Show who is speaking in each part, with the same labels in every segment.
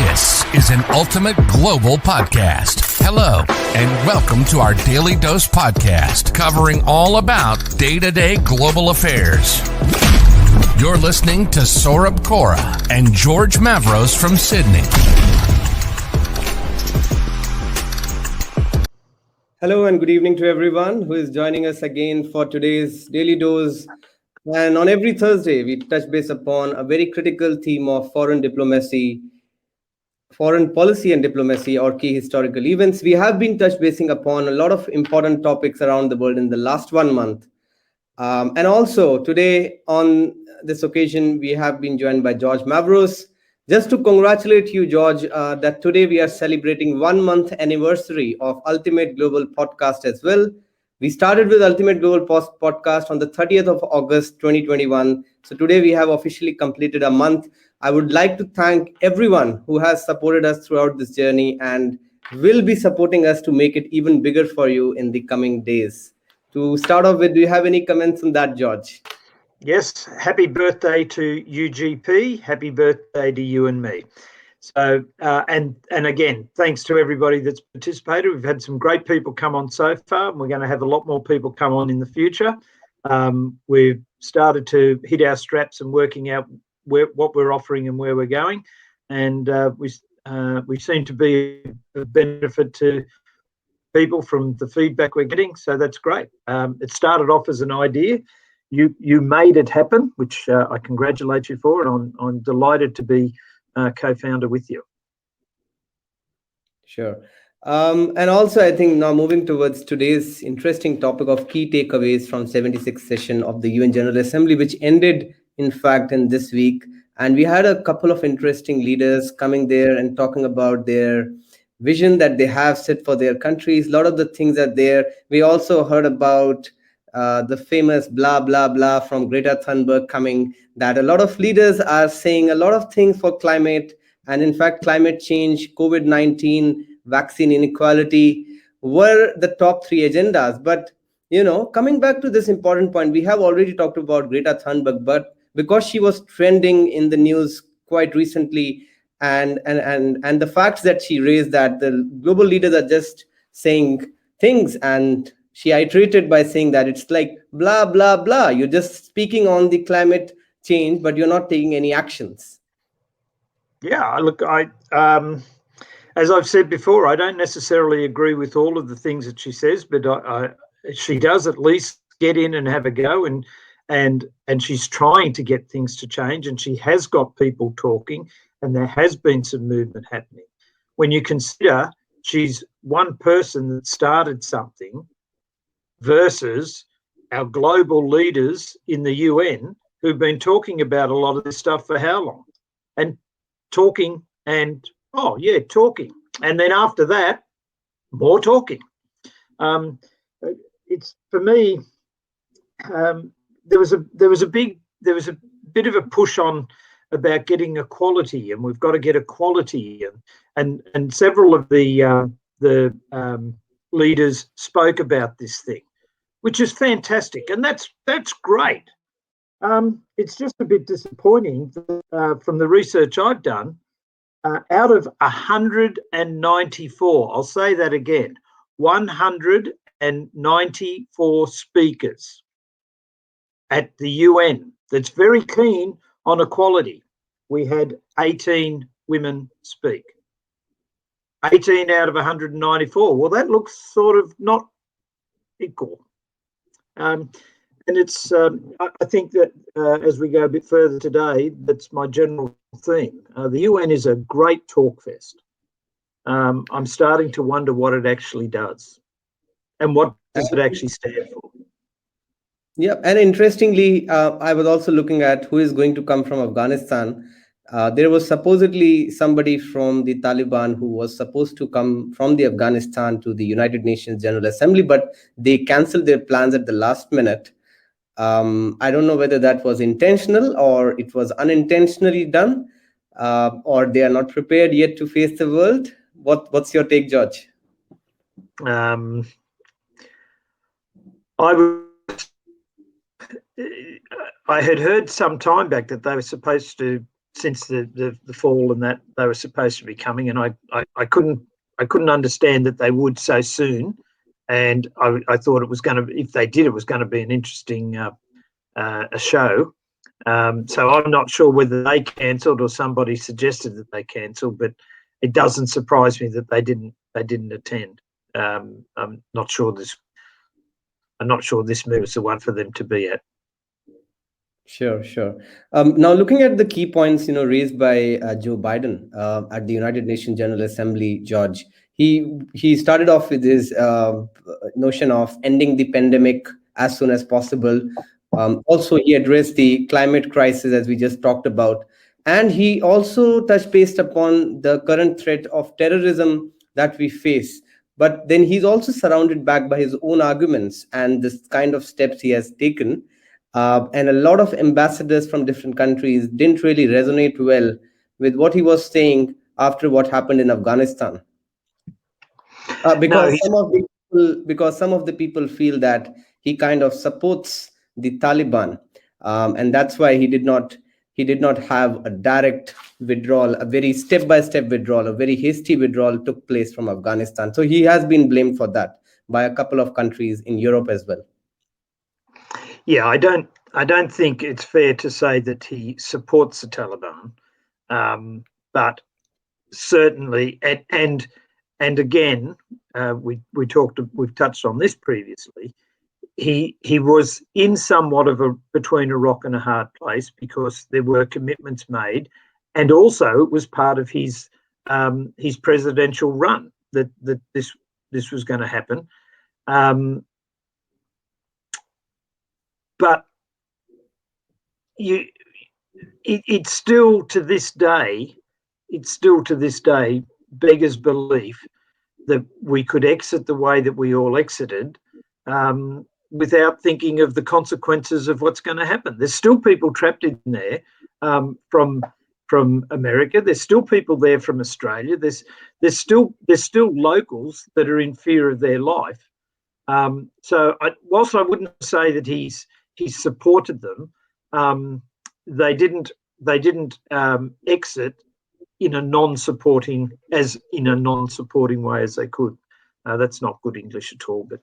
Speaker 1: This is an ultimate global podcast. Hello, and welcome to our Daily Dose podcast, covering all about day-to-day global affairs. You're listening to Saurabh Kora and George Mavros from Sydney.
Speaker 2: Hello and good evening to everyone who is joining us again for today's Daily Dose. And on every Thursday, we touch base upon a very critical theme of foreign diplomacy, foreign policy and diplomacy, or key historical events. We have been touch basing upon a lot of important topics around the world in the last 1 month. And also today on this occasion, we have been joined by George Mavros. Just to congratulate you, George, that today we are celebrating 1 month anniversary of Ultimate Global Podcast as well. We started with Ultimate Global Podcast on the 30th of August, 2021. So today we have officially completed a month. I would like to thank everyone who has supported us throughout this journey and will be supporting us to make it even bigger for you in the coming days. To start off with, do you have any comments on that, George?
Speaker 3: Yes, happy birthday to UGP. Happy birthday to you and me. So, and again, thanks to everybody that's participated. We've had some great people come on so far, and we're going to have a lot more people come on in the future. We've started to hit our straps and working out what we're offering and where we're going, and we seem to be a benefit to people from the feedback we're getting. So that's great. It started off as an idea. You made it happen, which I congratulate you for, and I'm delighted to be co-founder with you.
Speaker 2: Sure. And also, I think now moving towards today's interesting topic of key takeaways from 76th session of the UN General Assembly, which ended, in fact, in this week. And we had a couple of interesting leaders coming there and talking about their vision that they have set for their countries. A lot of the things are there. We also heard about the famous blah, blah, blah from Greta Thunberg coming, that a lot of leaders are saying a lot of things for climate. And in fact, climate change, COVID-19, vaccine inequality were the top three agendas. But, coming back to this important point, we have already talked about Greta Thunberg, but because she was trending in the news quite recently, and the facts that she raised, that the global leaders are just saying things, and she iterated by saying that it's like blah, blah, blah. You're just speaking on the climate change, but you're not taking any actions.
Speaker 3: Yeah, look, as I've said before, I don't necessarily agree with all of the things that she says, but she does at least get in and have a go, and she's trying to get things to change, and she has got people talking, and there has been some movement happening. When you consider she's one person that started something versus our global leaders in the UN who've been talking about a lot of this stuff for how long? And talking and, talking. And then after that, more talking. It's, for me, there was a bit of a push on about getting equality, and we've got to get equality, and several of the leaders spoke about this thing, which is fantastic, and that's great. It's just a bit disappointing that, from the research I've done, out of 194, I'll say that again, 194 speakers at the UN that's very keen on equality, we had 18 women speak. 18 out of 194. Well, that looks sort of not equal. And it's, I think that as we go a bit further today, that's my general theme. The UN is a great talk fest. I'm starting to wonder what it actually does and what does it actually stand for.
Speaker 2: Yeah, and interestingly, I was also looking at who is going to come from Afghanistan. There was supposedly somebody from the Taliban who was supposed to come from the Afghanistan to the United Nations General Assembly, but they canceled their plans at the last minute. I don't know whether that was intentional or it was unintentionally done, or they are not prepared yet to face the world. What's your take, George?
Speaker 3: I had heard some time back that they were supposed to since the fall and that they were supposed to be coming, and I couldn't understand that they would so soon, and I thought it was going to, if they did, it was going to be an interesting a show. So I'm not sure whether they cancelled or somebody suggested that they cancelled, but it doesn't surprise me that they didn't attend. I'm not sure this move is the one for them to be at.
Speaker 2: Sure, sure. Now, looking at the key points, raised by Joe Biden at the United Nations General Assembly, George, he started off with his notion of ending the pandemic as soon as possible. Also, he addressed the climate crisis, as we just talked about, and he also touched base upon the current threat of terrorism that we face. But then he's also surrounded back by his own arguments and this kind of steps he has taken, and a lot of ambassadors from different countries didn't really resonate well with what he was saying after what happened in Afghanistan,
Speaker 3: No,
Speaker 2: because some of the people feel that he kind of supports the Taliban, and that's why he did not have a direct withdrawal, a very step-by-step withdrawal, a very hasty withdrawal took place from Afghanistan. So he has been blamed for that by a couple of countries in Europe as well.
Speaker 3: yeah, I don't think it's fair to say that he supports the Taliban, but certainly, and again, we've touched on this previously. He was in somewhat of between a rock and a hard place because there were commitments made, and also it was part of his presidential run that this was going to happen. But it's still to this day beggars belief that we could exit the way that we all exited, without thinking of the consequences of what's going to happen. There's still people trapped in there from America. There's still people there from Australia. There's still locals that are in fear of their life. So whilst I wouldn't say that he supported them, they didn't exit in a non-supporting way as they could. That's not good English at all, but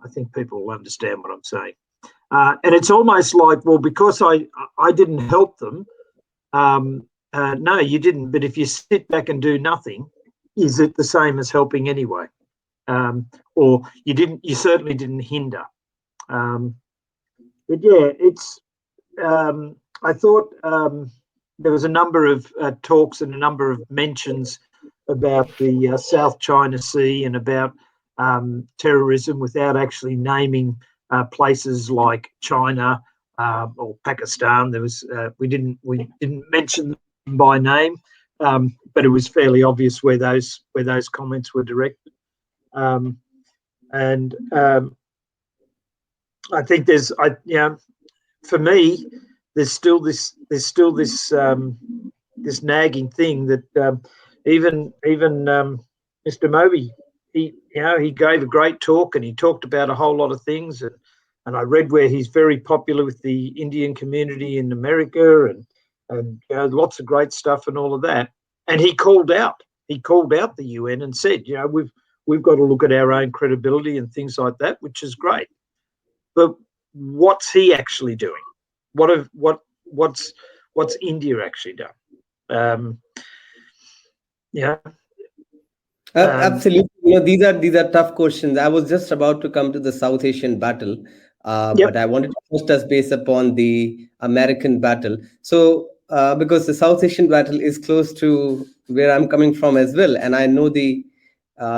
Speaker 3: I think people will understand what I'm saying. And it's almost like, well, because I didn't help them. No, you didn't. But if you sit back and do nothing, is it the same as helping anyway? Or you certainly didn't hinder. But yeah, it's. I thought there was a number of talks and a number of mentions about the South China Sea and about terrorism without actually naming places like China or Pakistan. There was we didn't mention them by name, but it was fairly obvious where those comments were directed. And I think for me, there's still this nagging thing that even Mr. Moby, he gave a great talk and he talked about a whole lot of things, and I read where he's very popular with the Indian community in America and lots of great stuff and all of that. And he called out the UN and said, we've got to look at our own credibility and things like that, which is great. But what's he actually doing? What's India actually done?
Speaker 2: Absolutely. These are tough questions. I was just about to come to the South Asian battle, but I wanted to first touch base upon the American battle. So, because the South Asian battle is close to where I'm coming from as well, and I know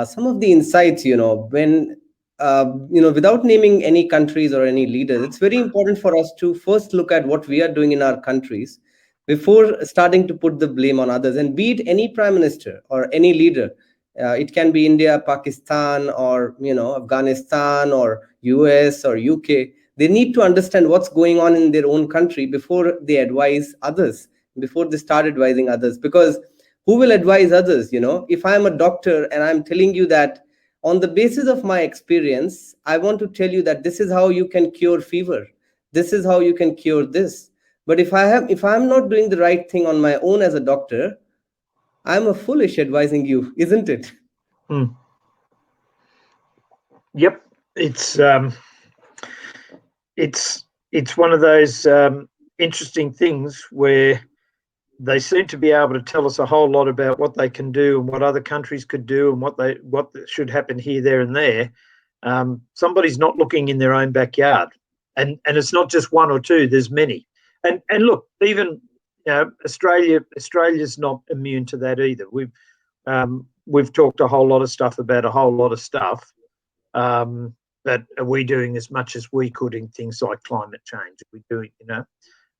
Speaker 2: some of the insights. When without naming any countries or any leaders, it's very important for us to first look at what we are doing in our countries before starting to put the blame on others. And be it any prime minister or any leader, it can be India, Pakistan, or Afghanistan, or US or UK. They need to understand what's going on in their own country before they advise others, before they start advising others. Because who will advise others? If I'm a doctor and I'm telling you that on the basis of my experience, I want to tell you that this is how you can cure fever. This is how you can cure this. But if I'm not doing the right thing on my own as a doctor, I'm a foolish advising you, isn't it?
Speaker 3: Yep, it's one of those interesting things where they seem to be able to tell us a whole lot about what they can do and what other countries could do and what should happen here, there, and there. Somebody's not looking in their own backyard, and it's not just one or two. There's many, and look, even Australia's not immune to that either. We've talked a whole lot of stuff about a whole lot of stuff. But are we doing as much as we could in things like climate change? Are we doing,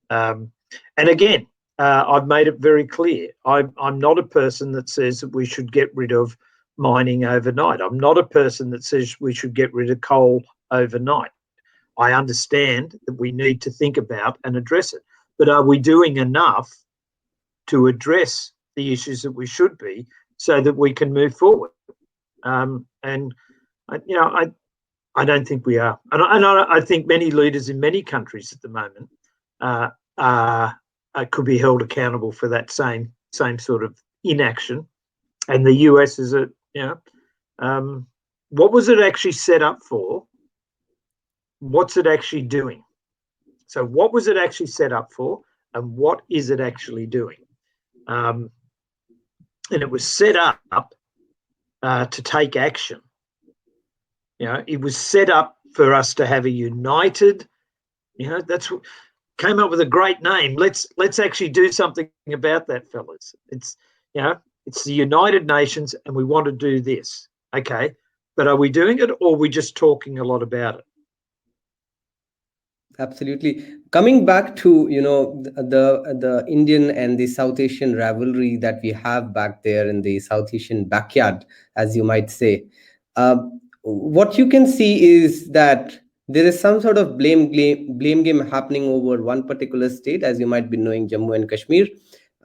Speaker 3: and again, I've made it very clear. I'm not a person that says that we should get rid of mining overnight. I'm not a person that says we should get rid of coal overnight. I understand that we need to think about and address it. But are we doing enough to address the issues that we should be so that we can move forward? And I don't think we are. And I think many leaders in many countries at the moment could be held accountable for that same sort of inaction. And the US is what was it actually set up for? What's it actually doing? So what was it actually set up for, and what is it actually doing? And it was set up to take action. It was set up for us to have a united, that's what came up with a great name. Let's actually do something about that, fellas. It's the United Nations, and we want to do this. Okay, but are we doing it, or are we just talking a lot about it?
Speaker 2: Absolutely. Coming back to the Indian and the South Asian rivalry that we have back there in the South Asian backyard, as you might say, what you can see is that there is some sort of blame game happening over one particular state, as you might be knowing, Jammu and Kashmir.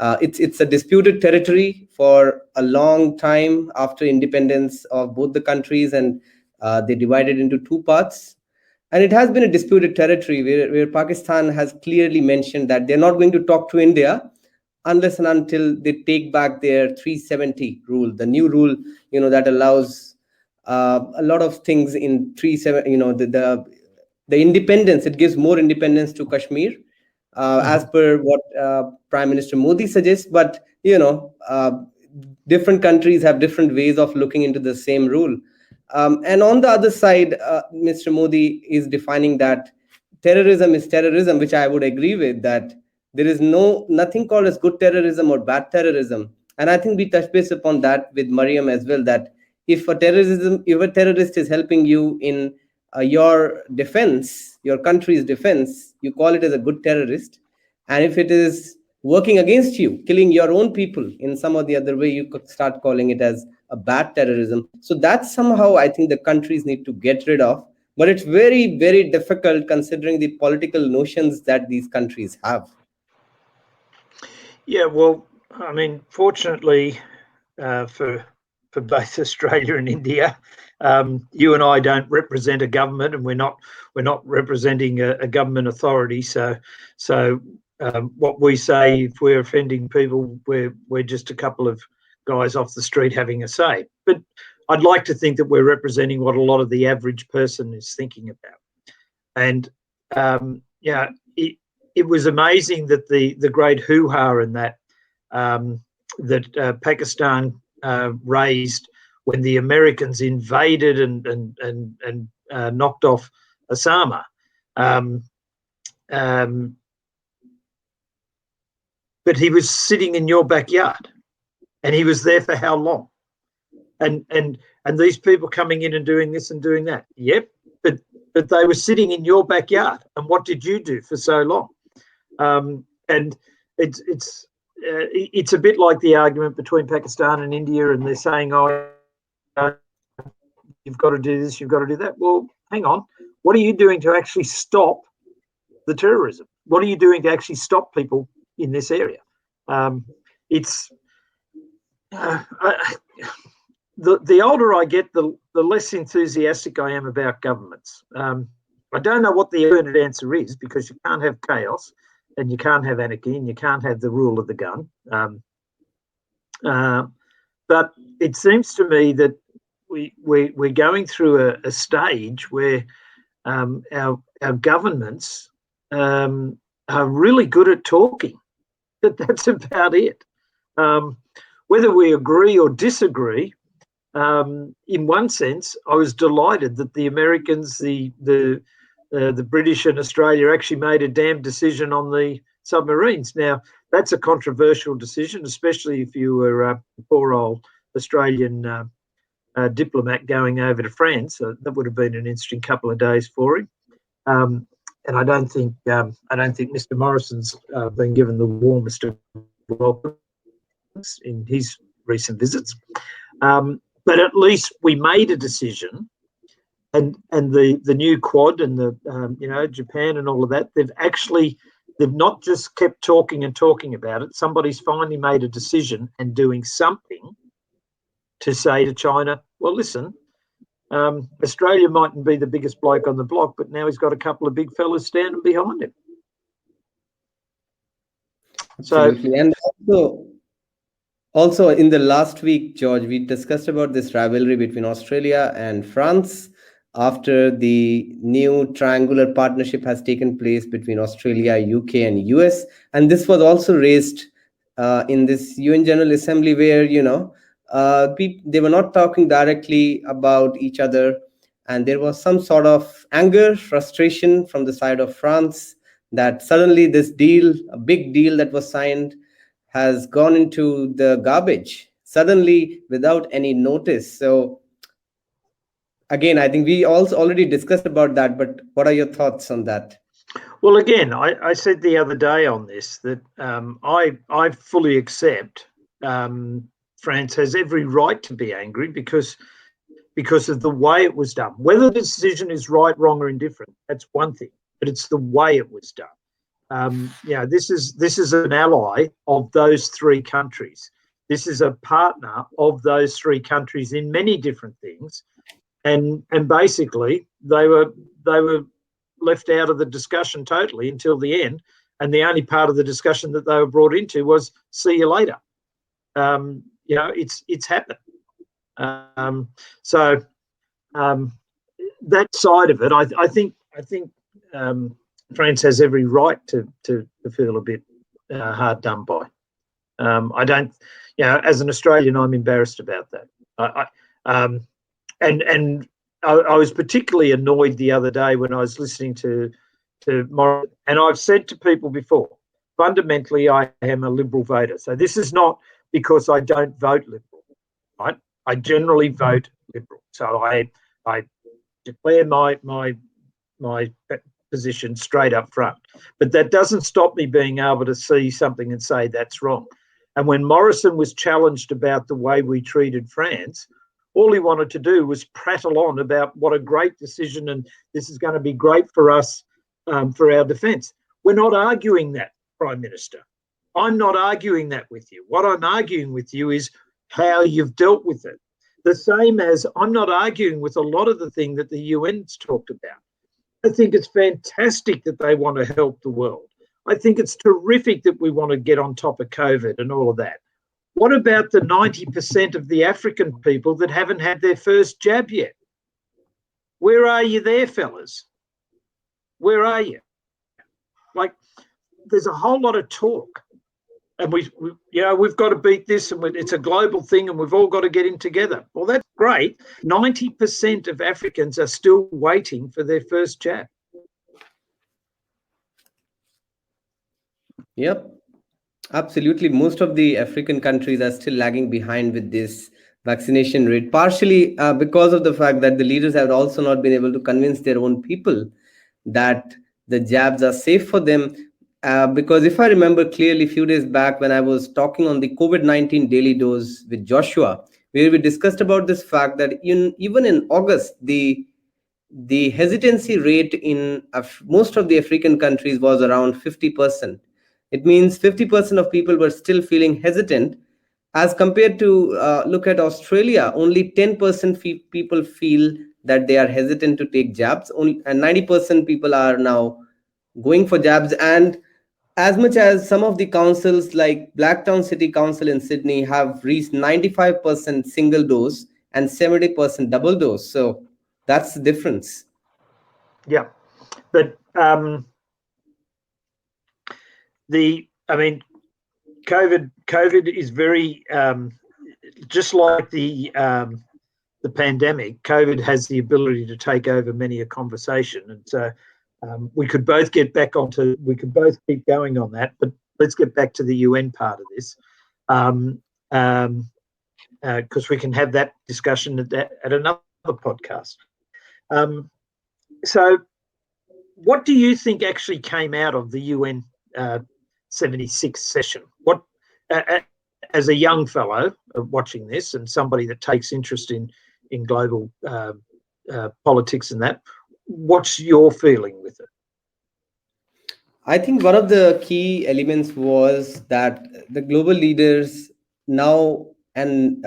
Speaker 2: It's a disputed territory for a long time after independence of both the countries, and they divided into two parts. And it has been a disputed territory where Pakistan has clearly mentioned that they're not going to talk to India unless and until they take back their 370 rule, the new rule, that allows a lot of things in 370, the independence. It gives more independence to Kashmir, as per what Prime Minister Modi suggests. But, different countries have different ways of looking into the same rule. And on the other side, Mr. Modi is defining that terrorism is terrorism, which I would agree with, that there is nothing called as good terrorism or bad terrorism. And I think we touched base upon that with Mariam as well, that if a terrorist is helping you in your defense, your country's defense, you call it as a good terrorist. And if it is working against you, killing your own people in some or the other way, you could start calling it as a bad terrorism. So that's somehow I think the countries need to get rid of. But it's very, very difficult considering the political notions that these countries have.
Speaker 3: Yeah, well, I mean, fortunately for both Australia and India, you and I don't represent a government, and we're not representing a government authority. So what we say, if we're offending people, we're just a couple of guys off the street having a say. But I'd like to think that we're representing what a lot of the average person is thinking about. And it was amazing that the great hoo-ha in that Pakistan raised when the Americans invaded and knocked off Osama. But he was sitting in your backyard, and he was there for how long? And these people coming in and doing this and doing that. Yep, but they were sitting in your backyard. And what did you do for so long? And it's a bit like the argument between Pakistan and India, and they're saying, "Oh, you've got to do this, you've got to do that." Well, hang on. What are you doing to actually stop the terrorism? What are you doing to actually stop people in this area? The older I get, the less enthusiastic I am about governments. I don't know what the alternate answer is, because you can't have chaos and you can't have anarchy, and you can't have the rule of the gun. But it seems to me that we're going through a stage where our governments are really good at talking. But that's about it. Whether we agree or disagree, in one sense, I was delighted that the Americans, the British and Australia actually made a damn decision on the submarines. Now, that's a controversial decision, especially if you were a poor old Australian diplomat going over to France. So that would have been an interesting couple of days for him. And I don't think Mr. Morrison's been given the warmest of welcomes in his recent visits. But at least we made a decision, and the new Quad and the Japan and all of that, they've not just kept talking and talking about it. Somebody's finally made a decision and doing something to say to China, well, listen, Australia mightn't be the biggest bloke on the block, but now he's got a couple of big fellas standing behind him.
Speaker 2: Absolutely. And also in the last week, George, we discussed about this rivalry between Australia and France after the new triangular partnership has taken place between Australia, UK, and US. And this was also raised in this UN General Assembly where, they were not talking directly about each other. And there was some sort of anger, frustration from the side of France that suddenly this deal, a big deal that was signed, has gone into the garbage suddenly without any notice. So again, I think we also already discussed about that, but what are your thoughts on that?
Speaker 3: Well, again, I said the other day on this that I fully accept France has every right to be angry because of the way it was done. Whether the decision is right, wrong, or indifferent, that's one thing, but it's the way it was done. This is an ally of those three countries. This is a partner of those three countries in many different things, and basically they were left out of the discussion totally until the end. And the only part of the discussion that they were brought into was "see you later." It's happened. That side of it, I think France has every right to feel a bit hard done by. I don't, as an Australian, I'm embarrassed about that. I was particularly annoyed the other day when I was listening to Morrison, and I've said to people before, fundamentally, I am a Liberal voter. So this is not because I don't vote Liberal, right? I generally vote Liberal. So I declare my position straight up front. But that doesn't stop me being able to see something and say that's wrong. And when Morrison was challenged about the way we treated France, all he wanted to do was prattle on about what a great decision and this is going to be great for us, for our defence. We're not arguing that, Prime Minister. I'm not arguing that with you. What I'm arguing with you is how you've dealt with it. The same as I'm not arguing with a lot of the thing that the UN's talked about. I think it's fantastic that they want to help the world. I think it's terrific that we want to get on top of COVID and all of that. What about the 90% of the African people that haven't had their first jab yet? Where are you there, fellas? Where are you? Like, there's a whole lot of talk. And we've got to beat this, and it's a global thing, and we've all got to get in together. Well, that's great. 90% of Africans are still waiting for their first jab.
Speaker 2: Yep, absolutely. Most of the African countries are still lagging behind with this vaccination rate, partially because of the fact that the leaders have also not been able to convince their own people that the jabs are safe for them. Because if I remember clearly, a few days back when I was talking on the COVID-19 daily dose with Joshua, where we discussed about this fact that even in August, the hesitancy rate in most of the African countries was around 50%. It means 50% of people were still feeling hesitant, as compared to look at Australia, only 10% people feel that they are hesitant to take jabs, and 90% people are now going for jabs. And as much as some of the councils like Blacktown City Council in Sydney have reached 95% single dose and 70% double dose. So that's the difference.
Speaker 3: Yeah, but COVID is very just like the pandemic. COVID has the ability to take over many a conversation, and so we could both keep going on that. But let's get back to the UN part of this, because we can have that discussion at another podcast. So, what do you think actually came out of the UN 76 session? What, as a young fellow watching this and somebody that takes interest in global politics and that, what's your feeling with it?
Speaker 2: I think one of the key elements was that the global leaders now and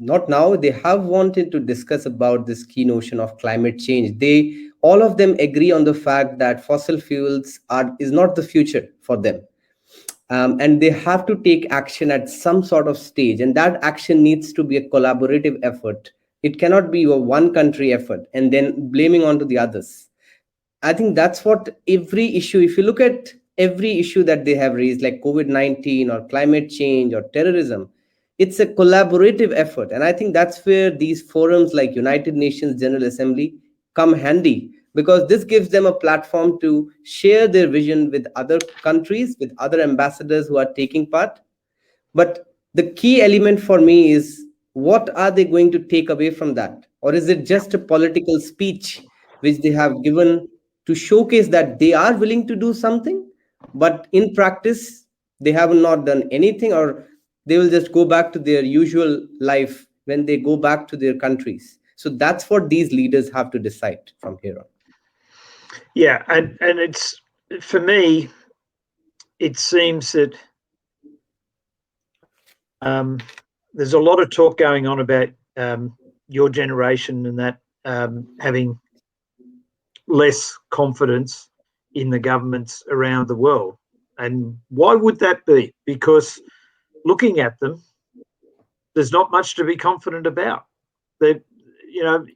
Speaker 2: not now, they have wanted to discuss about this key notion of climate change. They all of them agree on the fact that fossil fuels is not the future for them. And they have to take action at some sort of stage, and that action needs to be a collaborative effort. It cannot be a one country effort and then blaming onto the others. I think that's what every issue, if you look at every issue that they have raised, like COVID-19 or climate change or terrorism, it's a collaborative effort. And I think that's where these forums like United Nations General Assembly come handy, because this gives them a platform to share their vision with other countries, with other ambassadors who are taking part. But the key element for me is, what are they going to take away from that? Or is it just a political speech which they have given to showcase that they are willing to do something, but in practice, they have not done anything, or they will just go back to their usual life when they go back to their countries? So that's what these leaders have to decide from here on.
Speaker 3: Yeah, and it's, for me, it seems that there's a lot of talk going on about your generation and that having less confidence in the governments around the world. And why would that be? Because looking at them, there's not much to be confident about. That, you know,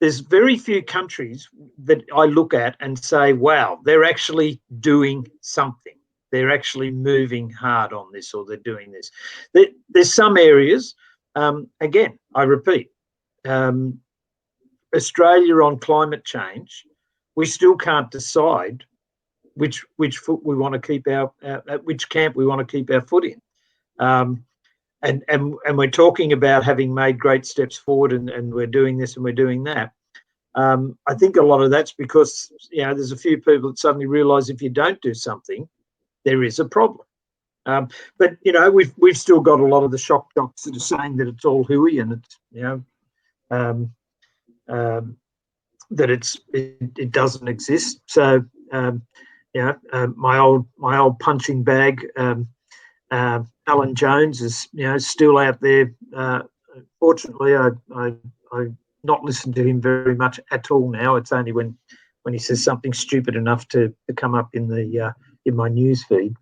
Speaker 3: there's very few countries that I look at and say, wow, they're actually doing something. They're actually moving hard on this, or they're doing this. There's some areas, again, I repeat, Australia on climate change, we still can't decide which foot we want to keep which camp we want to keep our foot in. And we're talking about having made great steps forward, and we're doing this and we're doing that. I think a lot of that's because, there's a few people that suddenly realise if you don't do something, there is a problem. But we've still got a lot of the shock jocks that are saying that it's all hooey and it's that it doesn't exist. So my old punching bag, Alan Jones, is still out there. Fortunately, I not listen to him very much at all now. It's only when he says something stupid enough to come up in my news feed.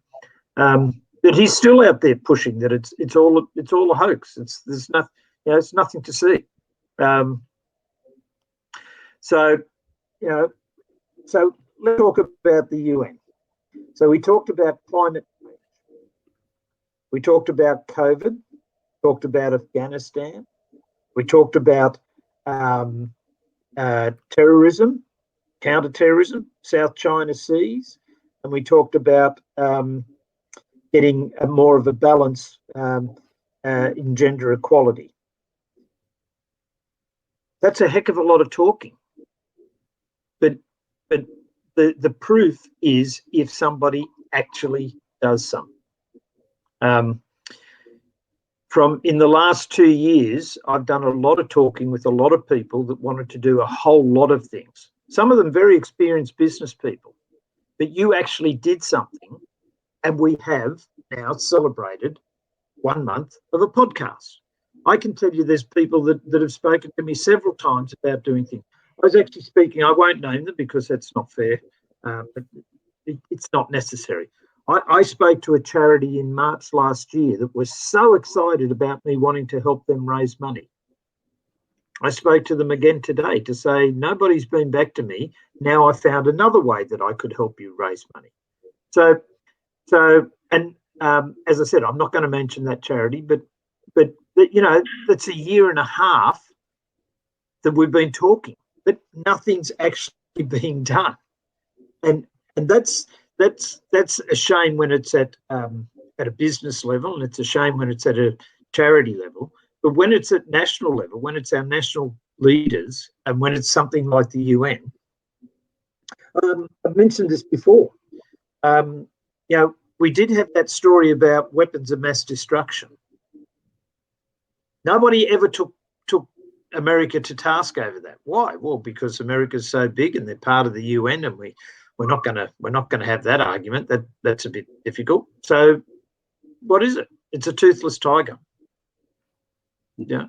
Speaker 3: But he's still out there pushing that it's all a hoax. It's nothing to see. So let's talk about the UN. So we talked about climate change. We talked about COVID. Talked about Afghanistan. We talked about terrorism, counter-terrorism, South China Seas, and we talked about getting more of a balance in gender equality. That's a heck of a lot of talking. But the proof is if somebody actually does something. In the last 2 years, I've done a lot of talking with a lot of people that wanted to do a whole lot of things. Some of them very experienced business people. But you actually did something, and we have now celebrated 1 month of a podcast. I can tell you there's people that have spoken to me several times about doing things. I was actually speaking, I won't name them because that's not fair, but It's not necessary. I spoke to a charity in March last year that was so excited about me wanting to help them raise money. I spoke to them again today to say, nobody's been back to me. Now I found another way that I could help you raise money. So, and as I said, I'm not going to mention that charity, but that's a year and a half that we've been talking, but nothing's actually being done, and that's a shame when it's at a business level, and it's a shame when it's at a charity level. But when it's at national level, when it's our national leaders, and when it's something like the UN, I've mentioned this before. We did have that story about weapons of mass destruction. Nobody ever took America to task over that. Why? Well, because America's so big and they're part of the UN, and we're not going to have that argument. That's a bit difficult. So, what is it? It's a toothless tiger. Yeah.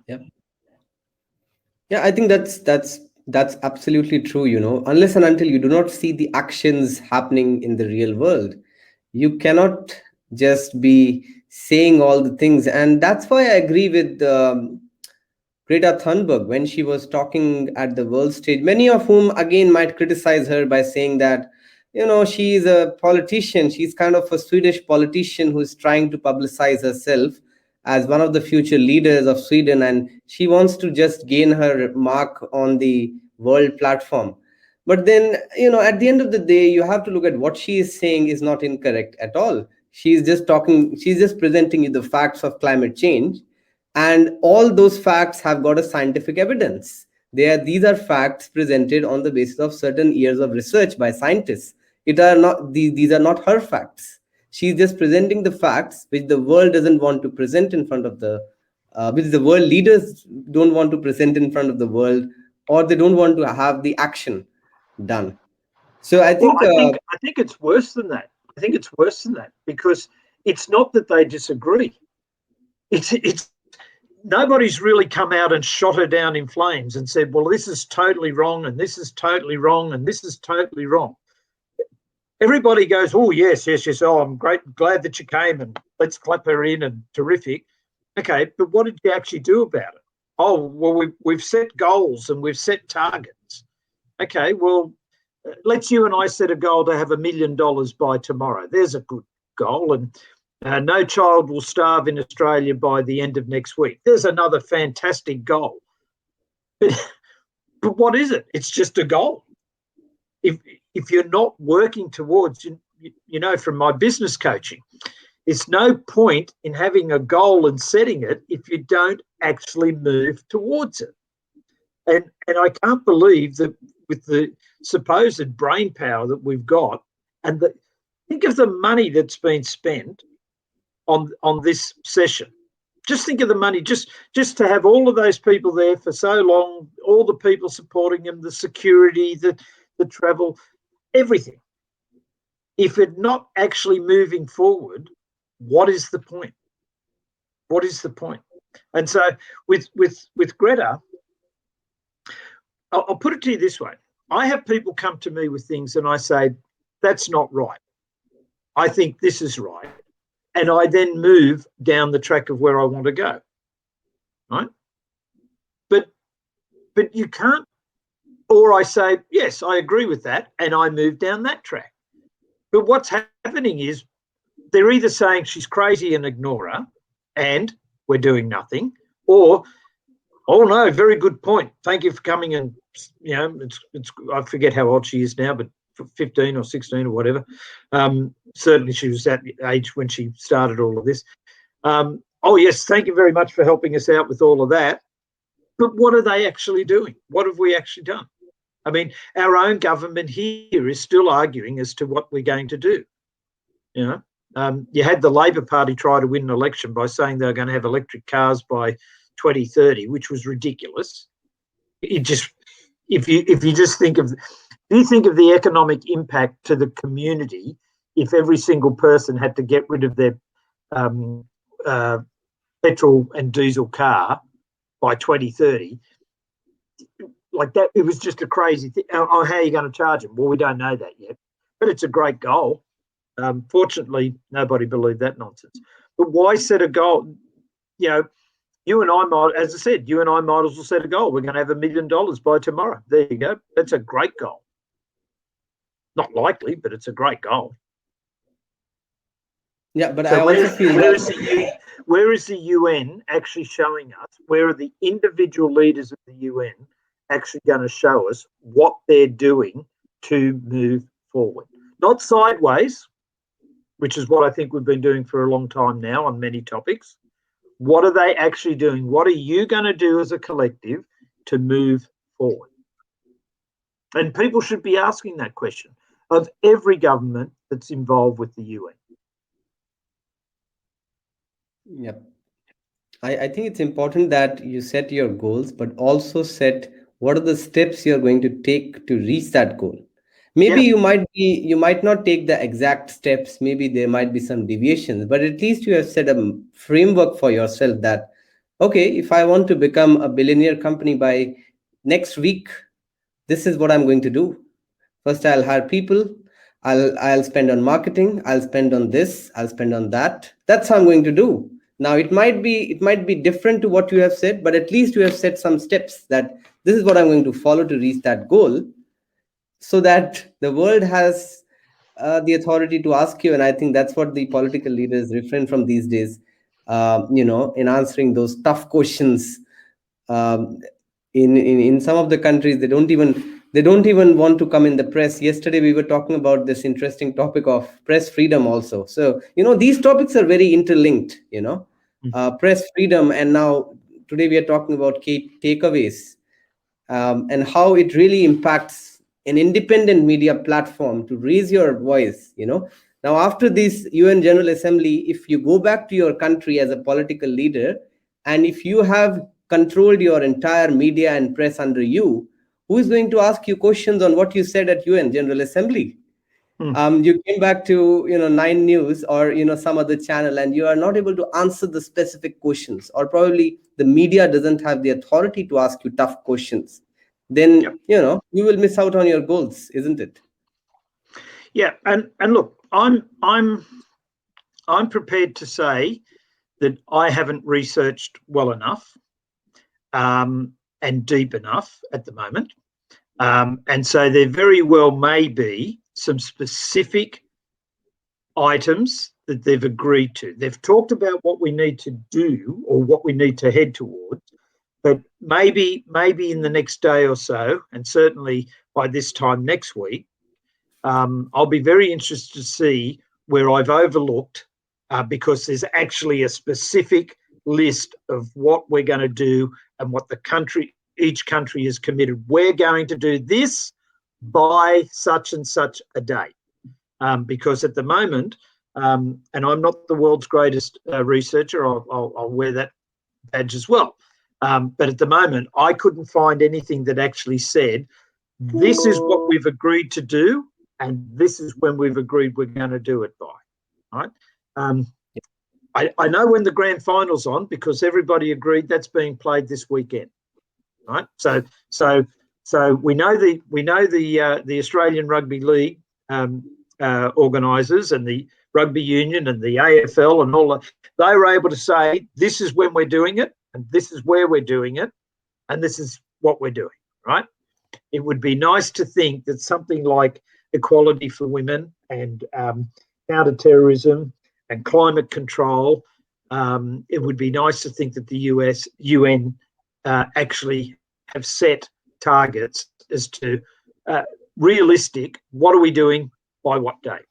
Speaker 2: Yeah, I think that's absolutely true. Unless and until you do not see the actions happening in the real world, you cannot just be saying all the things. And that's why I agree with Greta Thunberg when she was talking at the world stage, many of whom again might criticize her by saying that, she's a politician. She's kind of a Swedish politician who's trying to publicize herself as one of the future leaders of Sweden, and she wants to just gain her mark on the world platform. But then, at the end of the day, you have to look at what she is saying is not incorrect at all. She's just presenting you the facts of climate change, and all those facts have got a scientific evidence. These are facts presented on the basis of certain years of research by scientists. These are not her facts. She's just presenting the facts which the world doesn't want to present in front of which the world leaders don't want to present in front of the world, or they don't want to have the action done. So I think
Speaker 3: I think it's worse than that. I think it's worse than that, because it's not that they disagree. It's nobody's really come out and shot her down in flames and said, well, this is totally wrong, and this is totally wrong, and this is totally wrong. Everybody goes, oh, yes. Oh, I'm glad that you came, and let's clap her in, and terrific. Okay, but what did you actually do about it? Oh, well, we've set goals and we've set targets. Okay, well, let's you and I set a goal to have $1 million by tomorrow. There's a good goal. And no child will starve in Australia by the end of next week. There's another fantastic goal. But what is it? It's just a goal. If you're not working towards, from my business coaching, it's no point in having a goal and setting it if you don't actually move towards it. And I can't believe that with the supposed brain power that we've got, and think of the money that's been spent on this session. Just think of the money, just to have all of those people there for so long, all the people supporting them, the security, the travel, everything. If it's not actually moving forward, what is the point? What is the point? And so with Greta, I'll put it to you this way. I have people come to me with things and I say, that's not right. I think this is right. And I then move down the track of where I want to go. Right? But you can't, or I say, yes, I agree with that, and I move down that track. But what's happening is they're either saying she's crazy and ignore her, and we're doing nothing, or, oh no, very good point. Thank you for coming. And it's I forget how old she is now, but 15 or 16 or whatever. Certainly she was that age when she started all of this. Oh yes, thank you very much for helping us out with all of that. But what are they actually doing? What have we actually done? I mean, our own government here is still arguing as to what we're going to do. You had the Labor Party try to win an election by saying they were going to have electric cars by 2030, which was ridiculous. If you just think of the economic impact to the community, if every single person had to get rid of their petrol and diesel car by 2030, like that, it was just a crazy thing. Oh, how are you going to charge them? Well, we don't know that yet. but it's a great goal. Fortunately, nobody believed that nonsense. But why set a goal? You know, you and I might, as I said, you and I might as well set a goal. We're going to have $1 million by tomorrow. There you go. That's a great goal. Not likely, but it's a great goal.
Speaker 2: Yeah, but so I also feel
Speaker 3: where is the UN actually showing us? Where are the individual leaders of the UN actually going to show us what they're doing to move forward? Not sideways, which is what I think we've been doing for a long time now on many topics. What are they actually doing? What are you going to do as a collective to move forward? And people should be asking that question of every government that's involved with the UN.
Speaker 2: Yep. I think it's important that you set your goals, but also set what are the steps you're going to take to reach that goal. Maybe you might not take the exact steps, maybe there might be some deviations, but at least you have set a framework for yourself that, okay, if I want to become a billionaire company by next week, this is what I'm going to do. First, I'll hire people. I'll spend on marketing. I'll spend on this. I'll spend on that. That's how I'm going to do. Now, it might be different to what you have said, but at least you have set some steps that this is what I'm going to follow to reach that goal, so that the world has the authority to ask you. And I think that's what the political leaders refrain from these days. In answering those tough questions. In some of the countries, they don't even want to come in the press. Yesterday we were talking about this interesting topic of press freedom also. So these topics are very interlinked. Press freedom, and now today we are talking about key takeaways, and how it really impacts an independent media platform to raise your voice. Now, after this UN General Assembly, if you go back to your country as a political leader, and if you have controlled your entire media and press under you, who is going to ask you questions on what you said at UN General Assembly? You came back to 9 News or some other channel, and you are not able to answer the specific questions, or probably the media doesn't have the authority to ask you tough questions. Then you will miss out on your goals, isn't it?
Speaker 3: Yeah, and look, I'm prepared to say that I haven't researched well enough and deep enough at the moment. And so there very well may be some specific items that they've agreed to. They've talked about what we need to do or what we need to head towards, but maybe in the next day or so, and certainly by this time next week, I'll be very interested to see where I've overlooked, because there's actually a specific list of what we're going to do and what each country is committed. We're going to do this by such and such a date. Because at the moment, and I'm not the world's greatest researcher, I'll wear that badge as well. But at the moment, I couldn't find anything that actually said, this is what we've agreed to do, and this is when we've agreed we're going to do it by. Right? I know when the grand final's on, because everybody agreed that's being played this weekend. Right? So we know the Australian Rugby League organisers and the rugby union and the AFL and all that, they were able to say, this is when we're doing it, and this is where we're doing it, and this is what we're doing, right? It would be nice to think that something like equality for women and counter-terrorism and climate control, it would be nice to think that the UN actually have set targets as to realistic, what are we doing by what date?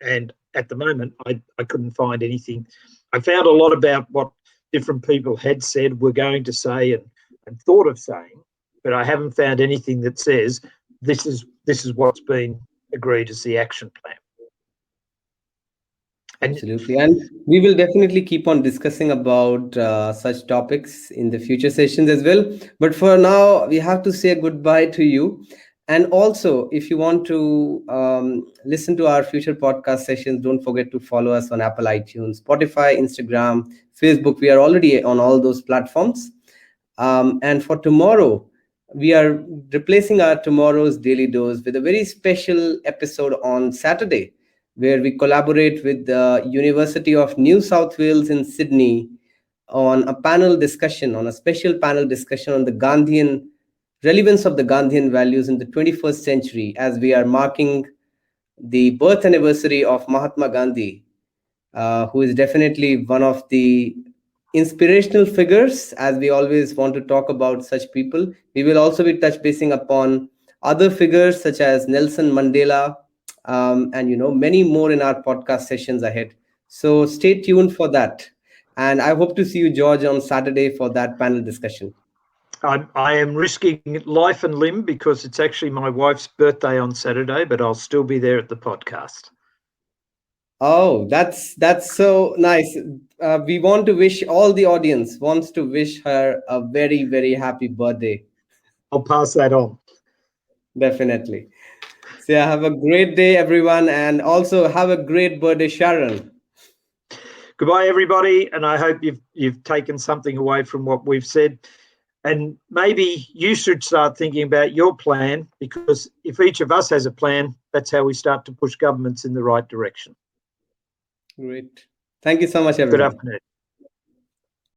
Speaker 3: And at the moment, I couldn't find anything. I found a lot about what different people had said were going to say and thought of saying, but I haven't found anything that says this is what's been agreed as the action plan.
Speaker 2: Absolutely. And we will definitely keep on discussing about such topics in the future sessions as well. But for now, we have to say goodbye to you. And also, if you want to listen to our future podcast sessions, don't forget to follow us on Apple iTunes, Spotify, Instagram, Facebook. We are already on all those platforms. And for tomorrow, we are replacing our tomorrow's daily dose with a very special episode on Saturday, where we collaborate with the University of New South Wales in Sydney on a special panel discussion on the Gandhian relevance of the Gandhian values in the 21st century, as we are marking the birth anniversary of Mahatma Gandhi, who is definitely one of the inspirational figures, as we always want to talk about such people. We will also be touch basing upon other figures such as Nelson Mandela, and many more in our podcast sessions ahead. So stay tuned for that. And I hope to see you, George, on Saturday for that panel discussion.
Speaker 3: I am risking life and limb because it's actually my wife's birthday on Saturday, but I'll still be there at the podcast.
Speaker 2: Oh, that's so nice. We want to wish all the audience wants to wish her a very, very happy birthday.
Speaker 3: I'll pass that on.
Speaker 2: Definitely. So yeah, have a great day, everyone, and also have a great birthday, Sharon.
Speaker 3: Goodbye, everybody, and I hope you've taken something away from what we've said. And maybe you should start thinking about your plan, because if each of us has a plan, that's how we start to push governments in the right direction.
Speaker 2: Great. Thank you so much,
Speaker 3: Good
Speaker 2: everyone.
Speaker 3: afternoon.